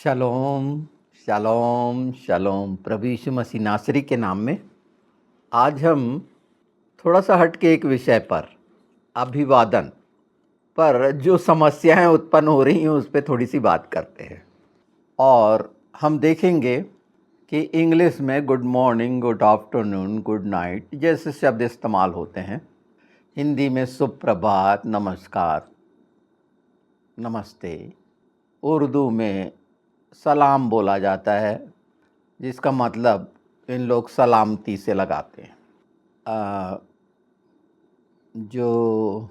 शलोम शलोम शलोम। प्रभु यीशु मसीह नासरी के नाम में आज हम थोड़ा सा हट के एक विषय पर, अभिवादन पर जो समस्याएं उत्पन्न हो रही हैं उस पर थोड़ी सी बात करते हैं। और हम देखेंगे कि इंग्लिश में good morning, good afternoon, good night जैसे शब्द इस्तेमाल होते हैं। हिंदी में सुप्रभात, नमस्कार, नमस्ते। उर्दू में सलाम बोला जाता है, जिसका मतलब इन लोग सलामती से लगाते हैं। जो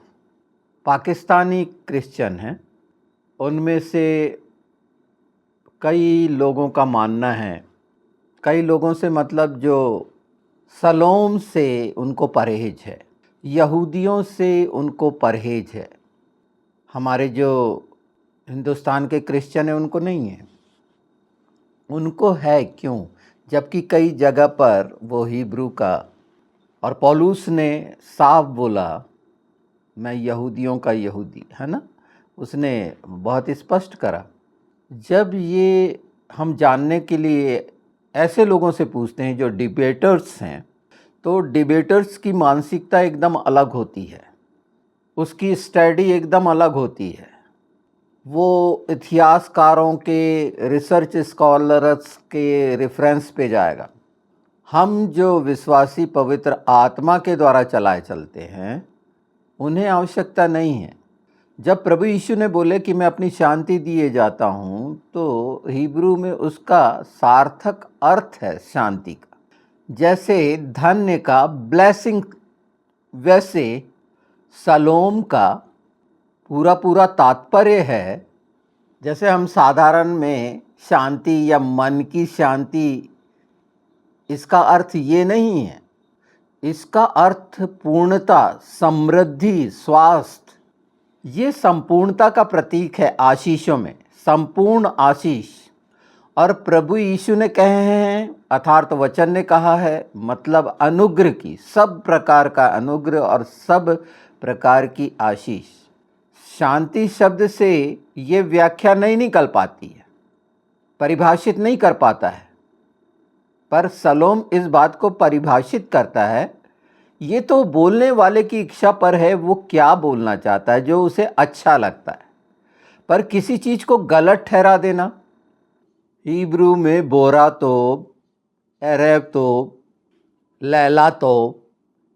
पाकिस्तानी क्रिश्चियन हैं उनमें से कई लोगों का मानना है, कई लोगों से मतलब जो सलोम से उनको परहेज है, यहूदियों से उनको परहेज है। हमारे जो हिंदुस्तान के क्रिश्चियन हैं उनको नहीं है, उनको है। क्यों? जबकि कई जगह पर वो हिब्रू का, और पौलुस ने साफ बोला मैं यहूदियों का यहूदी, है ना, उसने बहुत स्पष्ट करा। जब ये हम जानने के लिए ऐसे लोगों से पूछते हैं जो डिबेटर्स हैं, तो डिबेटर्स की मानसिकता एकदम अलग होती है, उसकी स्टडी एकदम अलग होती है। वो इतिहासकारों के, रिसर्च स्कॉलर्स के रेफरेंस पे जाएगा। हम जो विश्वासी पवित्र आत्मा के द्वारा चलाए चलते हैं उन्हें आवश्यकता नहीं है। जब प्रभु यीशु ने बोले कि मैं अपनी शांति दिए जाता हूँ, तो हिब्रू में उसका सार्थक अर्थ है शांति का। जैसे धन्य का ब्लेसिंग, वैसे सलोम का पूरा तात्पर्य है। जैसे हम साधारण में शांति या मन की शांति, इसका अर्थ ये नहीं है। इसका अर्थ पूर्णता, समृद्धि, स्वास्थ्य, ये संपूर्णता का प्रतीक है। आशीषों में संपूर्ण आशीष। और प्रभु यीशु ने कहे हैं, अर्थात वचन ने कहा है, मतलब अनुग्रह की, सब प्रकार का अनुग्रह और सब प्रकार की आशीष। शांति शब्द से ये व्याख्या नहीं निकल पाती है, परिभाषित नहीं कर पाता है, पर सलोम इस बात को परिभाषित करता है। ये तो बोलने वाले की इच्छा पर है, वो क्या बोलना चाहता है, जो उसे अच्छा लगता है। पर किसी चीज़ को गलत ठहरा देना, हिब्रू में बोरा तोब, एरेब तोब, लैला तोब,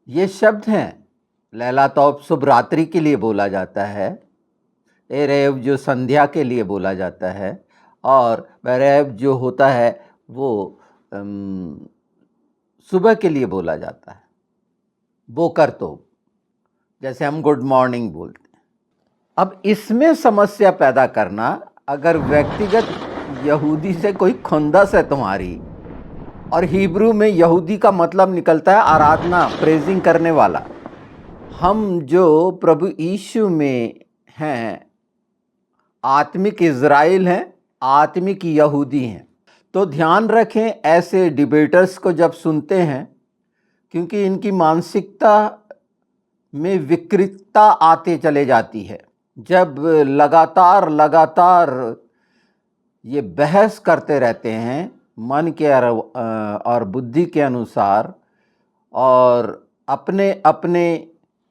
ये शब्द हैं। लैला तोब शुभ रात्रि के लिए बोला जाता है, एरेब जो संध्या के लिए बोला जाता है, और एरेब जो होता है वो सुबह के लिए बोला जाता है। बोकर तो जैसे हम गुड मॉर्निंग बोलते हैं। अब इसमें समस्या पैदा करना, अगर व्यक्तिगत यहूदी से कोई खुंदस है तुम्हारी, और हिब्रू में यहूदी का मतलब निकलता है आराधना, प्रेजिंग करने वाला। हम जो प्रभु यीशु में हैं, आत्मिक इज़राइल हैं, आत्मिक यहूदी हैं। तो ध्यान रखें ऐसे डिबेटर्स को जब सुनते हैं, क्योंकि इनकी मानसिकता में विकृतता आते चले जाती है। जब लगातार ये बहस करते रहते हैं मन के और बुद्धि के अनुसार, और अपने अपने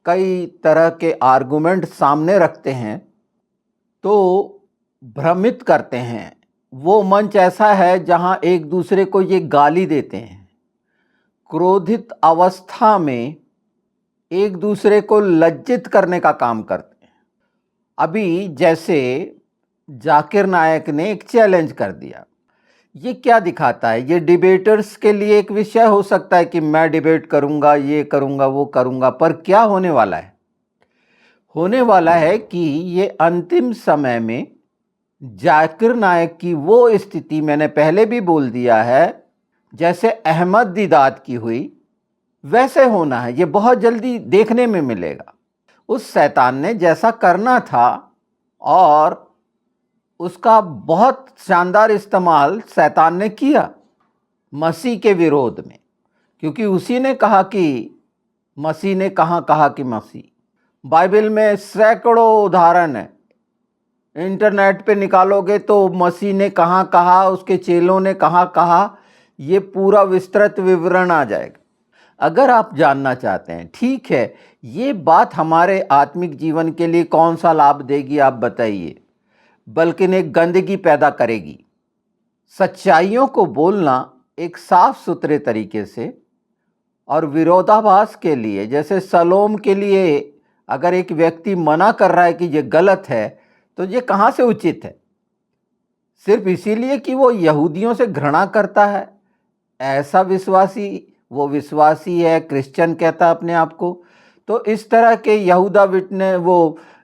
कई तरह के आर्गुमेंट सामने रखते हैं, तो भ्रमित करते हैं। वो मंच ऐसा है जहां एक दूसरे को ये गाली देते हैं, क्रोधित अवस्था में एक दूसरे को लज्जित करने का काम करते हैं। अभी जैसे जाकिर नायक ने एक चैलेंज कर दिया, ये क्या दिखाता है? ये डिबेटर्स के लिए एक विषय हो सकता है कि मैं डिबेट करूंगा, ये करूंगा, वो करूंगा, पर क्या होने वाला है? होने वाला है कि ये अंतिम समय में जाकिर नायक की वो स्थिति, मैंने पहले भी बोल दिया है, जैसे अहमद दीदात की हुई, वैसे होना है। ये बहुत जल्दी देखने में मिलेगा। उस शैतान ने जैसा करना था, और उसका बहुत शानदार इस्तेमाल शैतान ने किया मसीह के विरोध में, क्योंकि उसी ने कहा कि मसीह ने कहाँ कहा कि मसीह। बाइबल में सैकड़ों उदाहरण है इंटरनेट पे निकालोगे तो मसीह ने कहाँ कहा, उसके चेलों ने कहाँ कहा, ये पूरा विस्तृत विवरण आ जाएगा। अगर आप जानना चाहते हैं, ठीक है, ये बात हमारे आत्मिक जीवन के लिए कौन सा लाभ देगी आप बताइए, बल्कि एक गंदगी पैदा करेगी। सच्चाइयों को बोलना एक साफ सुथरे तरीके से और विरोधाभास के लिए, जैसे सलोम के लिए अगर एक व्यक्ति मना कर रहा है कि ये गलत है, तो ये कहाँ से उचित है? सिर्फ इसीलिए कि वो यहूदियों से घृणा करता है, ऐसा विश्वासी, वो विश्वासी है, क्रिश्चियन कहता है अपने आप को। तो इस तरह के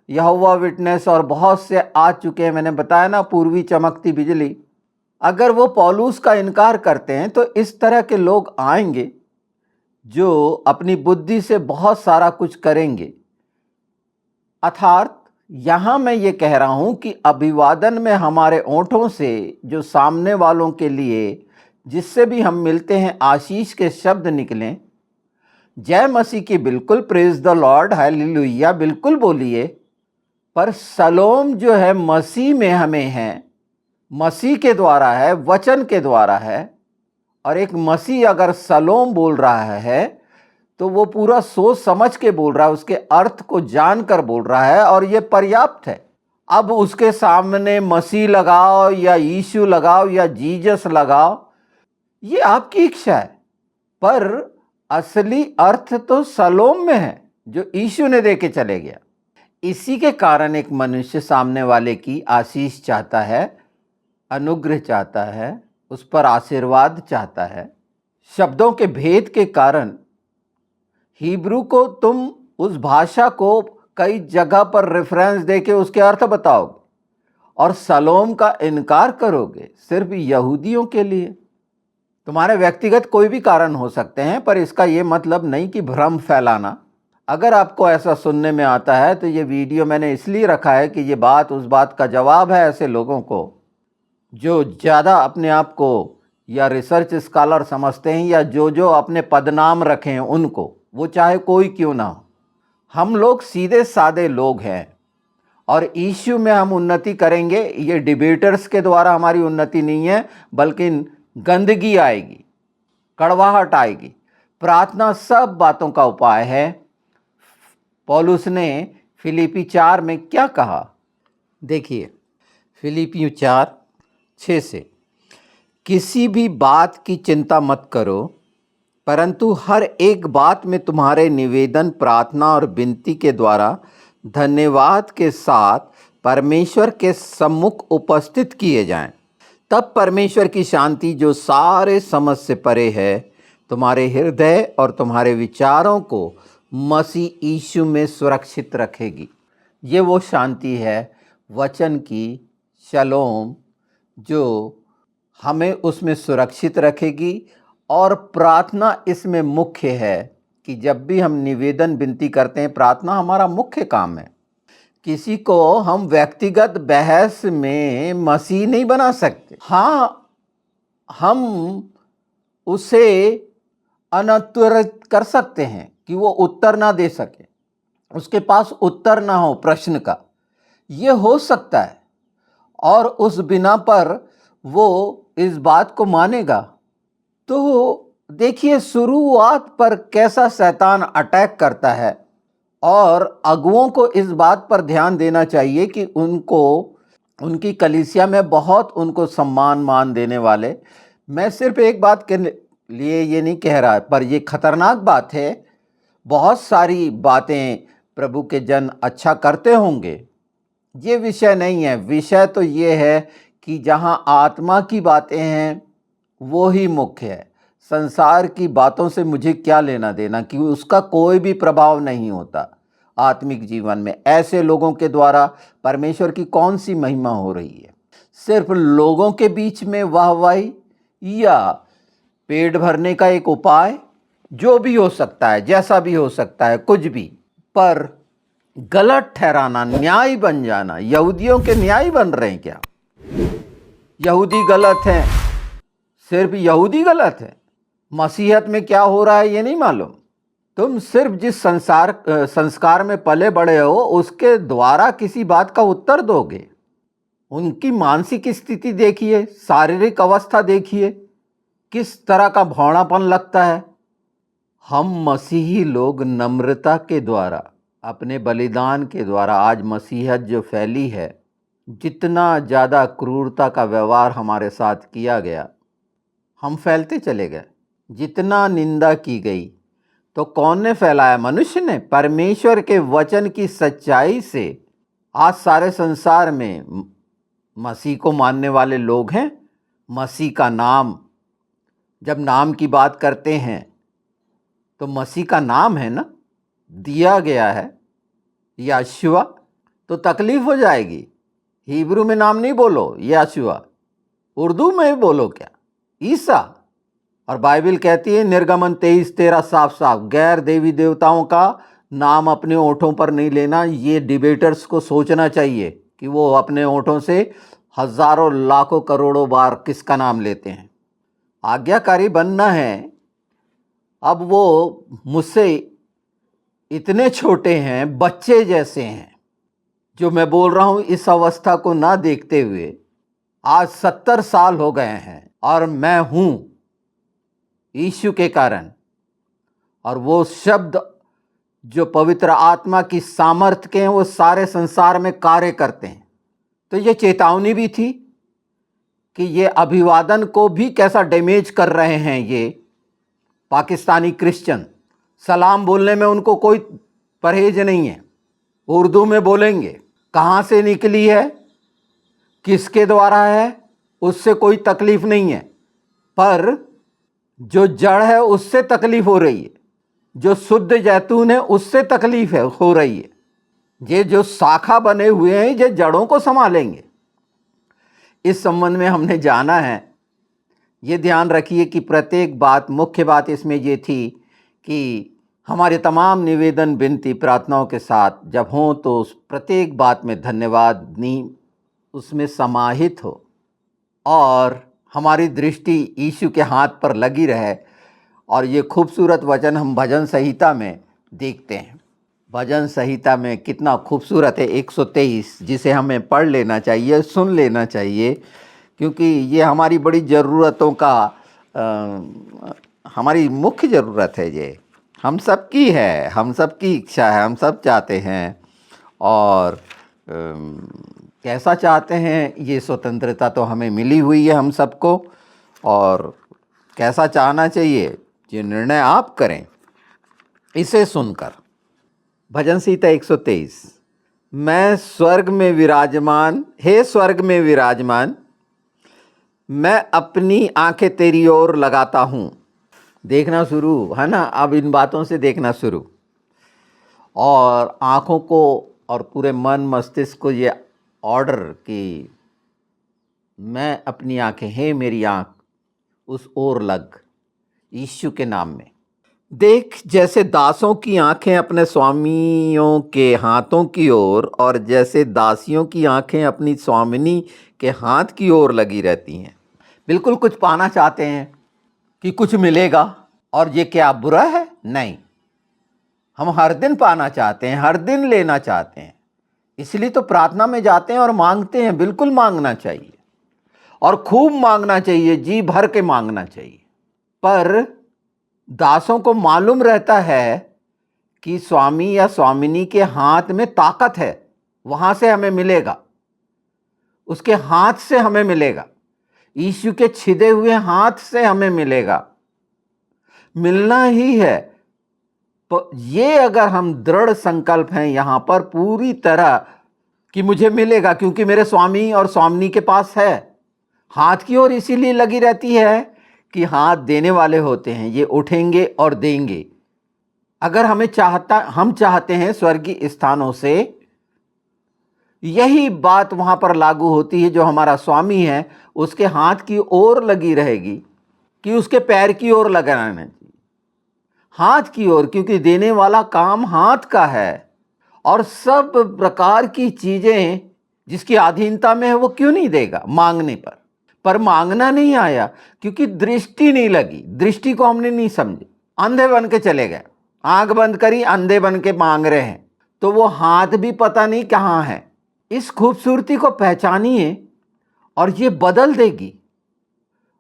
यहोवा विटनेस और बहुत से आ चुके हैं, मैंने बताया ना, पूर्वी चमकती बिजली। अगर वो पौलुस का इनकार करते हैं तो इस तरह के लोग आएंगे जो अपनी बुद्धि से बहुत सारा कुछ करेंगे। अर्थात यहाँ मैं ये कह रहा हूँ कि अभिवादन में हमारे ओंठों से जो सामने वालों के लिए, जिससे भी हम मिलते हैं, आशीष के शब्द निकलें, जय मसीह की बिल्कुल, प्रेज द लॉर्ड, हालेलुया बिल्कुल बोलिए, पर सलोम जो है मसीह में हमें है, मसीह के द्वारा है, वचन के द्वारा है। और एक मसीह अगर सलोम बोल रहा है तो वो पूरा सोच समझ के बोल रहा है, उसके अर्थ को जानकर बोल रहा है, और ये पर्याप्त है। अब उसके सामने मसीह लगाओ या यीशु लगाओ या जीसस लगाओ, ये आपकी इच्छा है, पर असली अर्थ तो सलोम में है जो यीशु ने दे के चले गया। इसी के कारण एक मनुष्य सामने वाले की आशीष चाहता है, अनुग्रह चाहता है, उस पर आशीर्वाद चाहता है। शब्दों के भेद के कारण हिब्रू को तुम उस भाषा को कई जगह पर रेफरेंस देके उसके अर्थ बताओगे, और सलोम का इनकार करोगे सिर्फ यहूदियों के लिए। तुम्हारे व्यक्तिगत कोई भी कारण हो सकते हैं, पर इसका ये मतलब नहीं कि भ्रम फैलाना। अगर आपको ऐसा सुनने में आता है तो ये वीडियो मैंने इसलिए रखा है कि ये बात उस बात का जवाब है ऐसे लोगों को जो ज़्यादा अपने आप को या रिसर्च स्कॉलर समझते हैं, या जो अपने पदनाम रखे हैं उनको, वो चाहे कोई क्यों ना हो। हम लोग सीधे सादे लोग हैं, और यीशु में हम उन्नति करेंगे। ये डिबेटर्स के द्वारा हमारी उन्नति नहीं है, बल्कि गंदगी आएगी, कड़वाहट आएगी। प्रार्थना सब बातों का उपाय है। पौलुस ने फिलिपी 4 में क्या कहा, देखिए, फिलिपी 4:6 से, किसी भी बात की चिंता मत करो, परंतु हर एक बात में तुम्हारे निवेदन, प्रार्थना और विनती के द्वारा धन्यवाद के साथ परमेश्वर के सम्मुख उपस्थित किए जाएं। तब परमेश्वर की शांति जो सारे समझ से परे है, तुम्हारे हृदय और तुम्हारे विचारों को मसीह यीशु में सुरक्षित रखेगी। ये वो शांति है वचन की, शलोम, जो हमें उसमें सुरक्षित रखेगी। और प्रार्थना इसमें मुख्य है कि जब भी हम निवेदन विनती करते हैं, प्रार्थना हमारा मुख्य काम है। किसी को हम व्यक्तिगत बहस में मसीह नहीं बना सकते। हाँ, हम उसे अनत्वरित कर सकते हैं कि वो उत्तर ना दे सके, उसके पास उत्तर ना हो प्रश्न का, ये हो सकता है, और उस बिना पर वो इस बात को मानेगा। तो देखिए शुरुआत पर कैसा शैतान अटैक करता है, और अगुओं को इस बात पर ध्यान देना चाहिए कि उनको, उनकी कलीसिया में बहुत उनको सम्मान मान देने वाले, मैं सिर्फ एक बात के लिए ये नहीं कह रहा, पर ये खतरनाक बात है। बहुत सारी बातें प्रभु के जन अच्छा करते होंगे, ये विषय नहीं है। विषय तो ये है कि जहाँ आत्मा की बातें हैं वो ही मुख्य है। संसार की बातों से मुझे क्या लेना देना, कि उसका कोई भी प्रभाव नहीं होता आत्मिक जीवन में। ऐसे लोगों के द्वारा परमेश्वर की कौन सी महिमा हो रही है? सिर्फ लोगों के बीच में वाहवाही या पेट भरने का एक उपाय, जो भी हो सकता है, जैसा भी हो सकता है, कुछ भी, पर गलत ठहराना, न्याय बन जाना। यहूदियों के न्याय बन रहे हैं क्या? यहूदी गलत हैं, सिर्फ यहूदी गलत है। मसीहत में क्या हो रहा है ये नहीं मालूम। तुम सिर्फ जिस संस्कार में पले बड़े हो उसके द्वारा किसी बात का उत्तर दोगे। उनकी मानसिक स्थिति देखिए, शारीरिक अवस्था देखिए, किस तरह का भौणापन लगता है। हम मसीही लोग नम्रता के द्वारा, अपने बलिदान के द्वारा आज मसीहत जो फैली है, जितना ज़्यादा क्रूरता का व्यवहार हमारे साथ किया गया, हम फैलते चले गए। जितना निंदा की गई तो कौन ने फैलाया? मनुष्य ने। परमेश्वर के वचन की सच्चाई से आज सारे संसार में मसीह को मानने वाले लोग हैं। मसीह का नाम, जब नाम की बात करते हैं तो मसीह का नाम है ना, दिया गया है यशुआ, तो तकलीफ हो जाएगी। हिब्रू में नाम नहीं बोलो यशुआ, उर्दू में भी बोलो क्या, ईसा। और बाइबल कहती है निर्गमन 23:13 साफ साफ, गैर देवी देवताओं का नाम अपने ओंठों पर नहीं लेना। ये डिबेटर्स को सोचना चाहिए कि वो अपने ओंठों से हजारों लाखों करोड़ों बार किसका नाम लेते हैं। आज्ञाकारी बनना है। अब वो मुझसे इतने छोटे हैं, बच्चे जैसे हैं। जो मैं बोल रहा हूँ इस अवस्था को ना देखते हुए आज 70 साल हो गए हैं और मैं हूँ यीशु के कारण। और वो शब्द जो पवित्र आत्मा की सामर्थ्य के हैं वो सारे संसार में कार्य करते हैं। तो ये चेतावनी भी थी कि ये अभिवादन को भी कैसा डैमेज कर रहे हैं ये पाकिस्तानी क्रिश्चियन। सलाम बोलने में उनको कोई परहेज नहीं है, उर्दू में बोलेंगे। कहाँ से निकली है, किसके द्वारा है, उससे कोई तकलीफ नहीं है, पर जो जड़ है उससे तकलीफ हो रही है। जो शुद्ध जैतून है उससे तकलीफ है हो रही है। ये जो शाखा बने हुए हैं ये जड़ों को संभालेंगे। इस संबंध में हमने जाना है। ये ध्यान रखिए कि प्रत्येक बात, मुख्य बात इसमें ये थी कि हमारे तमाम निवेदन, विनती, प्रार्थनाओं के साथ जब हों तो उस प्रत्येक बात में धन्यवाद उसमें समाहित हो और हमारी दृष्टि यीशु के हाथ पर लगी रहे। और ये खूबसूरत वचन हम भजन संहिता में देखते हैं। भजन संहिता में कितना खूबसूरत है 123, जिसे हमें पढ़ लेना चाहिए, सुन लेना चाहिए, क्योंकि ये हमारी बड़ी ज़रूरतों का हमारी मुख्य ज़रूरत है। ये हम सब की है, हम सब की इच्छा है, हम सब चाहते हैं। और कैसा चाहते हैं, ये स्वतंत्रता तो हमें मिली हुई है हम सबको। और कैसा चाहना चाहिए ये निर्णय आप करें। इसे सुनकर भजन संहिता 123, मैं स्वर्ग में विराजमान, हे स्वर्ग में विराजमान, मैं अपनी आंखें तेरी ओर लगाता हूँ। देखना शुरू है ना, अब इन बातों से देखना शुरू। और आँखों को और पूरे मन मस्तिष्क को ये ऑर्डर कि मैं अपनी आंखें, हे मेरी आँख उस ओर लग, यीशु के नाम में। देख जैसे दासों की आंखें अपने स्वामियों के हाथों की ओर और जैसे दासियों की आंखें अपनी स्वामिनी के हाथ की ओर लगी रहती हैं। बिल्कुल कुछ पाना चाहते हैं कि कुछ मिलेगा, और ये क्या बुरा है? नहीं, हम हर दिन पाना चाहते हैं, हर दिन लेना चाहते हैं। इसलिए तो प्रार्थना में जाते हैं और मांगते हैं। बिल्कुल मांगना चाहिए और खूब मांगना चाहिए, जी भर के मांगना चाहिए। पर दासों को मालूम रहता है कि स्वामी या स्वामिनी के हाथ में ताकत है, वहां से हमें मिलेगा, उसके हाथ से हमें मिलेगा, यीशु के छिदे हुए हाथ से हमें मिलेगा, मिलना ही है। तो ये अगर हम दृढ़ संकल्प हैं यहां पर पूरी तरह कि मुझे मिलेगा, क्योंकि मेरे स्वामी और स्वामिनी के पास है। हाथ की ओर इसीलिए लगी रहती है कि हाथ देने वाले होते हैं, ये उठेंगे और देंगे। अगर हम चाहते हैं स्वर्गीय स्थानों से, यही बात वहां पर लागू होती है। जो हमारा स्वामी है उसके हाथ की ओर लगी रहेगी कि उसके पैर की ओर लगाना चाहिए, हाथ की ओर, क्योंकि देने वाला काम हाथ का है। और सब प्रकार की चीजें जिसकी अधीनता में है वो क्यों नहीं देगा मांगने पर मांगना नहीं आया क्योंकि दृष्टि नहीं लगी, दृष्टि को हमने नहीं समझी, अंधे बन के चले गए, आंख बंद करी, अंधे बन के मांग रहे हैं। तो वो हाथ भी पता नहीं कहाँ है, इस खूबसूरती को पहचानिए और ये बदल देगी।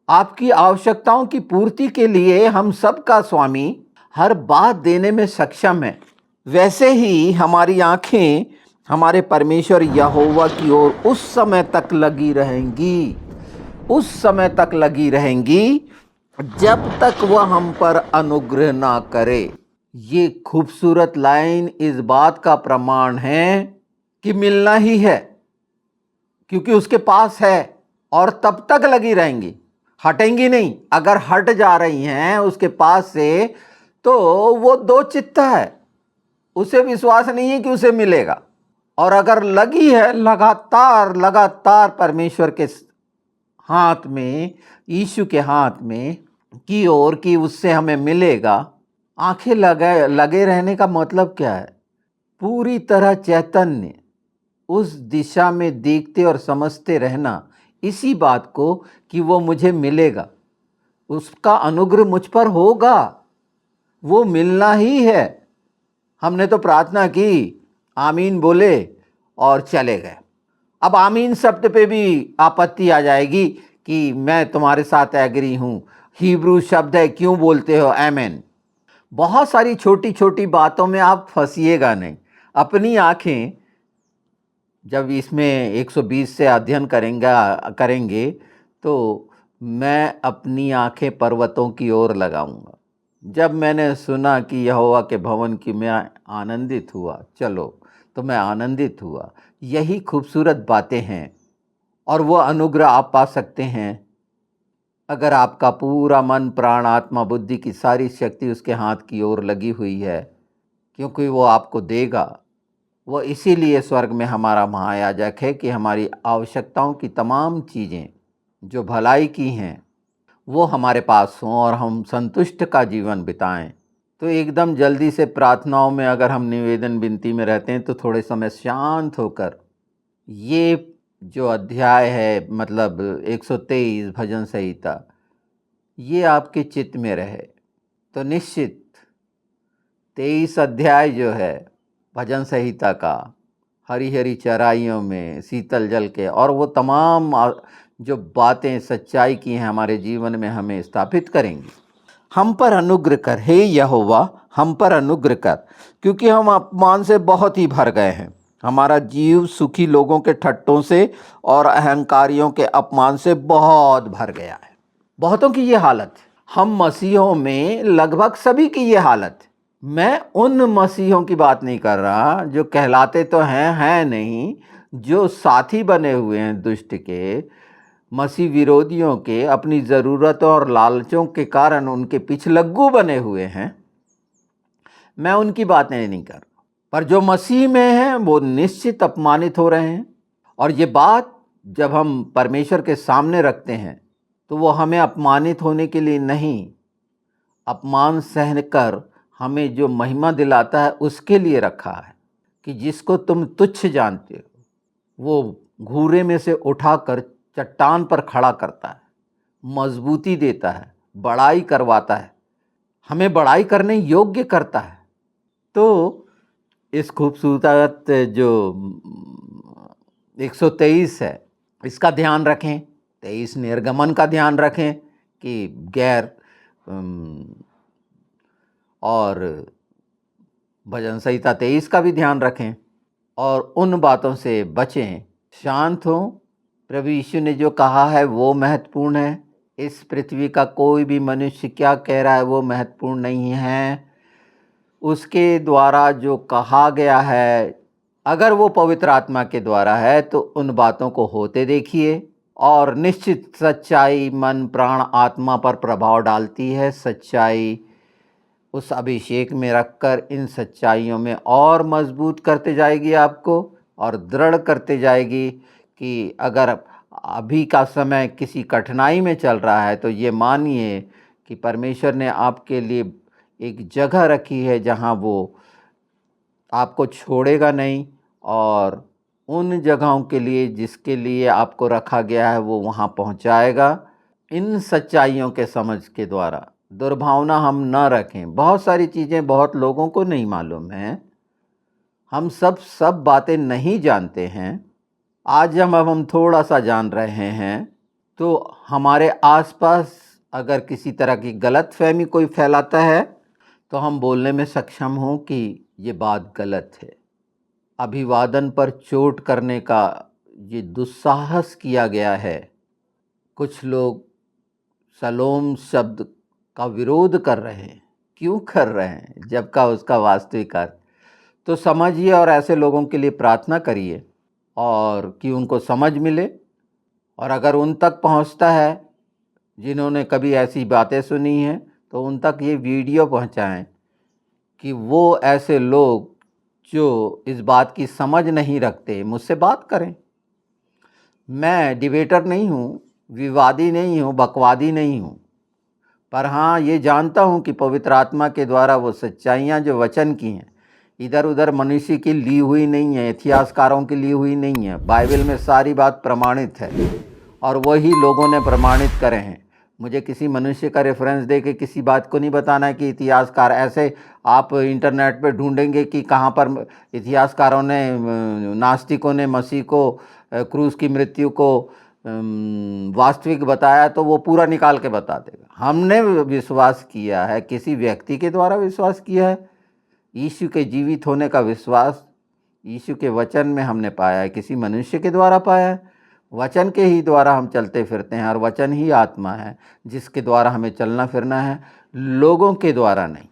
आपकी आवश्यकताओं की पूर्ति के लिए हम सबका स्वामी हर बात देने में सक्षम है। वैसे ही हमारी आंखें हमारे परमेश्वर यहोवा की ओर उस समय तक लगी रहेंगी, उस समय तक लगी रहेंगी जब तक वह हम पर अनुग्रह ना करे। ये खूबसूरत लाइन इस बात का प्रमाण है कि मिलना ही है, क्योंकि उसके पास है और तब तक लगी रहेंगी, हटेंगी नहीं। अगर हट जा रही हैं उसके पास से तो वो दो चित्ता है, उसे विश्वास नहीं है कि उसे मिलेगा। और अगर लगी है लगातार लगातार परमेश्वर के हाथ में, यीशु के हाथ में की ओर कि उससे हमें मिलेगा, आंखें लगे रहने का मतलब क्या है? पूरी तरह चैतन्य उस दिशा में देखते और समझते रहना, इसी बात को कि वो मुझे मिलेगा, उसका अनुग्रह मुझ पर होगा, वो मिलना ही है। हमने तो प्रार्थना की, आमीन बोले और चले गए। अब आमीन शब्द पे भी आपत्ति आ जाएगी कि मैं तुम्हारे साथ एग्री हूं। हिब्रू शब्द है, क्यों बोलते हो आमीन? बहुत सारी छोटी छोटी बातों में आप फंसिएगा नहीं। अपनी आंखें जब इसमें 120 से अध्ययन करेंगे तो मैं अपनी आंखें पर्वतों की ओर लगाऊंगा। जब मैंने सुना कि यहोवा के भवन की, मैं आनंदित हुआ। चलो, तो मैं आनंदित हुआ। यही खूबसूरत बातें हैं और वो अनुग्रह आप पा सकते हैं अगर आपका पूरा मन, प्राण, आत्मा, बुद्धि की सारी शक्ति उसके हाथ की ओर लगी हुई है, क्योंकि वो आपको देगा। वो इसीलिए स्वर्ग में हमारा महायाजक है कि हमारी आवश्यकताओं की तमाम चीज़ें जो भलाई की हैं वो हमारे पास हों और हम संतुष्ट का जीवन बिताएं। तो एकदम जल्दी से प्रार्थनाओं में अगर हम निवेदन विनती में रहते हैं तो थोड़े समय शांत होकर ये जो अध्याय है, मतलब 123 भजन संहिता, ये आपके चित्त में रहे तो निश्चित 23 अध्याय जो है भजन संहिता का, हरी हरी चराइयों में शीतल जल के, और वो तमाम जो बातें सच्चाई की हैं हमारे जीवन में हमें स्थापित करेंगी। हम पर अनुग्रह कर हे यहोवा, हम पर अनुग्रह कर, क्योंकि हम अपमान से बहुत ही भर गए हैं। हमारा जीव सुखी लोगों के ठट्टों से और अहंकारियों के अपमान से बहुत भर गया है। बहुतों की ये हालत है। हम मसीहों में लगभग सभी की ये हालत है। मैं उन मसीहों की बात नहीं कर रहा जो कहलाते तो हैं नहीं, जो साथी बने हुए हैं दुष्ट के, मसीह विरोधियों के, अपनी ज़रूरतों और लालचों के कारण उनके पिछलग्गू बने हुए हैं। मैं उनकी बात नहीं कर रहा, पर जो मसीह में हैं वो निश्चित अपमानित हो रहे हैं। और ये बात जब हम परमेश्वर के सामने रखते हैं तो वो हमें अपमानित होने के लिए नहीं, अपमान सहन कर हमें जो महिमा दिलाता है उसके लिए रखा है, कि जिसको तुम तुच्छ जानते हो वो घूरे में से उठाकर चट्टान पर खड़ा करता है, मजबूती देता है, बड़ाई करवाता है, हमें बड़ाई करने योग्य करता है। तो इस खूबसूरत जो 123 है इसका ध्यान रखें, 23 निर्गमन का ध्यान रखें कि गैर और भजन संहिता 23 का भी ध्यान रखें और उन बातों से बचें, शांत हों। प्रभु यीशु ने जो कहा है वो महत्वपूर्ण है। इस पृथ्वी का कोई भी मनुष्य क्या कह रहा है वो महत्वपूर्ण नहीं है। उसके द्वारा जो कहा गया है, अगर वो पवित्र आत्मा के द्वारा है तो उन बातों को होते देखिए, और निश्चित सच्चाई मन, प्राण, आत्मा पर प्रभाव डालती है। सच्चाई उस अभिषेक में रखकर इन सच्चाइयों में और मजबूत करते जाएगी आपको और दृढ़ करते जाएगी कि अगर अभी का समय किसी कठिनाई में चल रहा है तो ये मानिए कि परमेश्वर ने आपके लिए एक जगह रखी है जहाँ वो आपको छोड़ेगा नहीं, और उन जगहों के लिए जिसके लिए आपको रखा गया है वो वहाँ पहुँचाएगा। इन सच्चाइयों के समझ के द्वारा दुर्भावना हम न रखें। बहुत सारी चीज़ें बहुत लोगों को नहीं मालूम हैं, हम सब बातें नहीं जानते हैं, आज जब हम थोड़ा सा जान रहे हैं तो हमारे आसपास अगर किसी तरह की गलतफहमी कोई फैलाता है तो हम बोलने में सक्षम हों कि ये बात गलत है। अभिवादन पर चोट करने का ये दुस्साहस किया गया है। कुछ लोग सलोम शब्द का विरोध कर रहे हैं। क्यों कर रहे हैं जबकि उसका वास्तविक अर्थ तो समझिए और ऐसे लोगों के लिए प्रार्थना करिए और कि उनको समझ मिले, और अगर उन तक पहुंचता है जिन्होंने कभी ऐसी बातें सुनी हैं तो उन तक ये वीडियो पहुंचाएं कि वो ऐसे लोग जो इस बात की समझ नहीं रखते मुझसे बात करें। मैं डिबेटर नहीं हूँ, विवादी नहीं हूँ, बकवादी नहीं हूँ, पर हाँ ये जानता हूँ कि पवित्र आत्मा के द्वारा वो सच्चाइयाँ जो वचन की हैं इधर उधर मनुष्य की ली हुई नहीं है, इतिहासकारों की ली हुई नहीं है। बाइबल में सारी बात प्रमाणित है और वही लोगों ने प्रमाणित करे हैं। मुझे किसी मनुष्य का रेफरेंस दे के किसी बात को नहीं बताना है कि इतिहासकार ऐसे आप इंटरनेट पे ढूंढेंगे कि कहाँ पर इतिहासकारों ने नास्तिकों ने मसीह को क्रूस की मृत्यु को वास्तविक बताया तो वो पूरा निकाल के बता देगा। हमने विश्वास किया है, किसी व्यक्ति के द्वारा विश्वास किया है, यीशु के जीवित होने का विश्वास यीशु के वचन में हमने पाया है, किसी मनुष्य के द्वारा पाया है। वचन के ही द्वारा हम चलते फिरते हैं और वचन ही आत्मा है जिसके द्वारा हमें चलना फिरना है, लोगों के द्वारा नहीं।